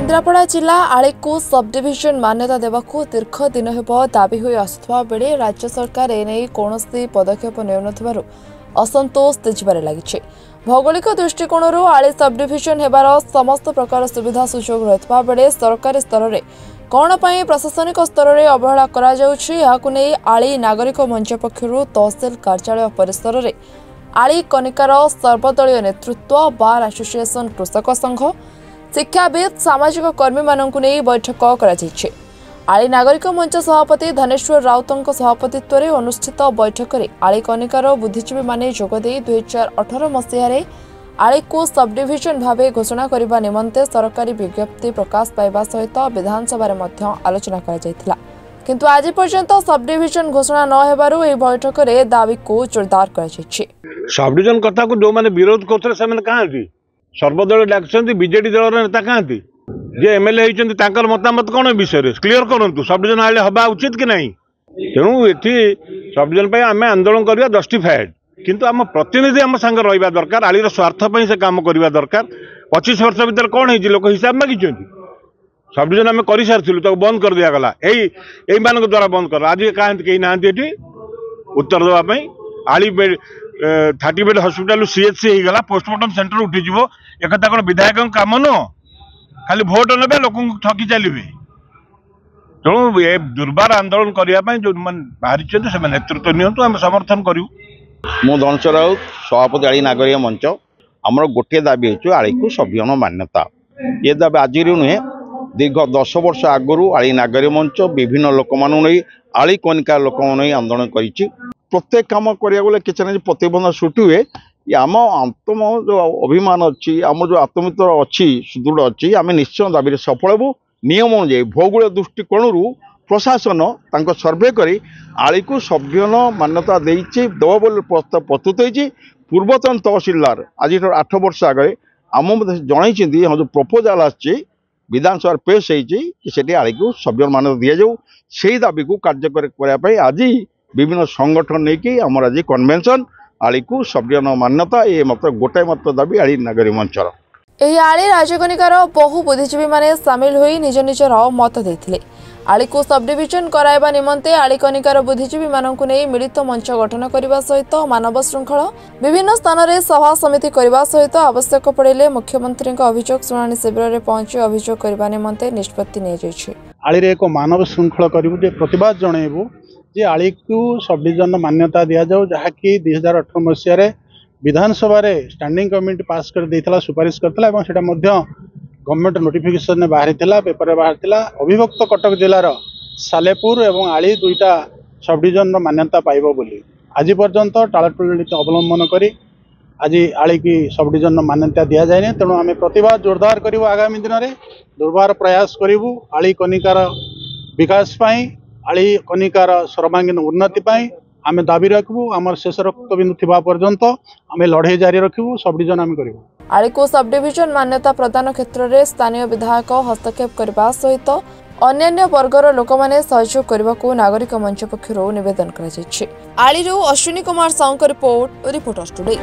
केन्द्रापड़ा जिला आली को सब डिविजन मान्यता देवाकू दीर्घ दिन हेब दाबी होई आसुवा बेले राज्य सरकार एने कौनसी पदक्षेप नेउनथिबारु असंतोष तेजिबारे लागिछि। भौगोलिक दृष्टिकोण आली सब डिविजन हेबार समस्त प्रकार सुविधा सुजोग रहितबा बेले सरकारी स्तर में कौन पई प्रशासनिक स्तर में अवहेला करा जाउछि याकू नै आली नागरिक मंच पक्षरु तहसील कार्यालय परिसर में आली कनिकार सर्वदलीय नेतृत्व बार एसोसिएशन कृषक संघ शिक्षाविद सामाजिक कर्मी मानकु नै बैठक कराଯାଇଛି। आली नागरिक मंच सभापति धनेश्वर राउतଙ୍କ सभापतित्व में अनुष्ठित बैठक में आली कनिकार बुद्धिजीवी माने जोगदे 2018 मसीह आली को सब डिविजन भाव घोषणा करने निमंते सरकारी विज्ञप्ति प्रकाश पाइबा सहित विधानसभा में आलोचना करा किंतु आज पर्यंत सब डिविजन घोषणा न हेबारु एही बैठक में दाबी को जोरदार कराଯାଇଛି। सब डिविजन कथा को जो माने विरोध करते से कहां सर्वदल डाकछन्ति बीजेडी दल नेता कहांती जे एमएलए होइछन्ति तांकर मतामत कोन विषय रे क्लियर करंतु सब डिविजन आले हबा उचित कि नहीं। तेणु एथि सब डिविजन पे आमे आंदोलन करिया जस्टिफाइड किंतु आम प्रतिनिधि आम संग रहिबा दरकार आली रो स्वार्थ पई से काम करिबा दरकार। 25 वर्ष भीतर कोन हेछि लोक हिसाब मागिछन्ति सब डिविजन आमे करि सारथिलु तो बंद कर दिया गला एई मानक द्वारा बंद कर आज कहांती केही नांती एठी उत्तर देबा पई आली 30 बेड हॉस्पिटल सीएचसी हो गला पोस्टमार्टम सेंटर उठीज एक कौन विधायक काम न खाली भोट ने लोक ठकी चलिए। तेणु ये दुर्बार आंदोलन करने जो बाहरी से नेतृत्व नियंतु आम समर्थन करूँ। मु धनेश्वर राउत सभापति आली नागरिक मंच आमर गोटे दाबी हो आली को सभ्यन मान्यता ये दाबी आज नुहे दीर्घ 10 वर्ष आगु आली नागरिक मंच विभिन्न लोक नहीं आली कनिका लोक आंदोलन कर प्रत्येक काम करा गले किसी ना प्रतिबंध सृष्टि हुए आम आत्म जो अभिमान अच्छी आम जो आत्ममित्र अच्छी सुदृढ़ अच्छी आम निश्चय दाबी सफल हबू। नियम अनुଯାयी भौगोलिक दृष्टिकोण प्रशासन तांको सर्वे करी आली को सभ्यन मान्यता देव बोली प्रस्ताव प्रस्तुत होती। पूर्वतन तहसीलदार आज 8 वर्ष आगे आम जन जो प्रपोजाल आसी विधानसभा पेश होती आली को सभ्यन मान्यता दि जाऊ से दाबी को कार्यकारी करने आज विभिन्न संगठन नहीं कि आम आज कन्वेंशन आली को सभ्यन मान्यता ये मात्र गोटाए मात्र दाबी आली नागरिक मंचर। एही आली राजकनिकार बहु बुद्धिजीवी माने सामिल होई निज निजर मत देथिले। आली को सब डिविजन कराइबा निमंते आली कनिकार बुद्धिजीवी मानकु नै मिलित मंच गठन करबा सहित मानव श्रृंखला विभिन्न स्थान रे सभा समिति करबा सहित आवश्यक पड़िले मुख्यमंत्री अभियोग शुणाणी शिविर रे पहुंची अभियोग करबा निमंते निष्पत्ति नै जायछि। आली रे एक मानव श्रृंखला करिबु जे प्रतिवाद जणैबु जे आली को सब डिविजन मान्यता दिया जाऊ जहाँकि 2018 मसीह विधानसभा स्टैंडिंग कमिटी पास कर देइथला सुपारिश करथला एवं सेटा मध्य गवर्नमेंट नोटिफिकेशन ने बाहरी थिला पेपर बाहर थिला अविभक्त कटक जिलार सालेपुर एवं आली दुईटा सब डिविजन मान्यता पाइबो बोली आज पर्यंत टाळटुळी अवलंबन करी आज आली की सब डिविजन मान्यता दिया जाए। तेणु आम प्रतिवाद जोरदार करूँ आगामी दिन में दुर्बार प्रयास करूँ आली कनिकार विकास पाई आली कनिकार सर्वांगीन उन्नति पाई आम दाबी रखबू आमर शेष रक्त बिंदु थिबा पर्यंत आम लड़े जारी रखबू सब डिविजन आम करूँ। आली को सब डिविजन मान्यता प्रदान क्षेत्र में स्थानीय विधायक हस्तक्षेप करने सहित अन्य वर्गर लोक मैंने सहयोग करने को नागरिक मंच पक्षर निवेदन कर। आली अश्विनी कुमार साहू रिपोर्टर्स टुडे।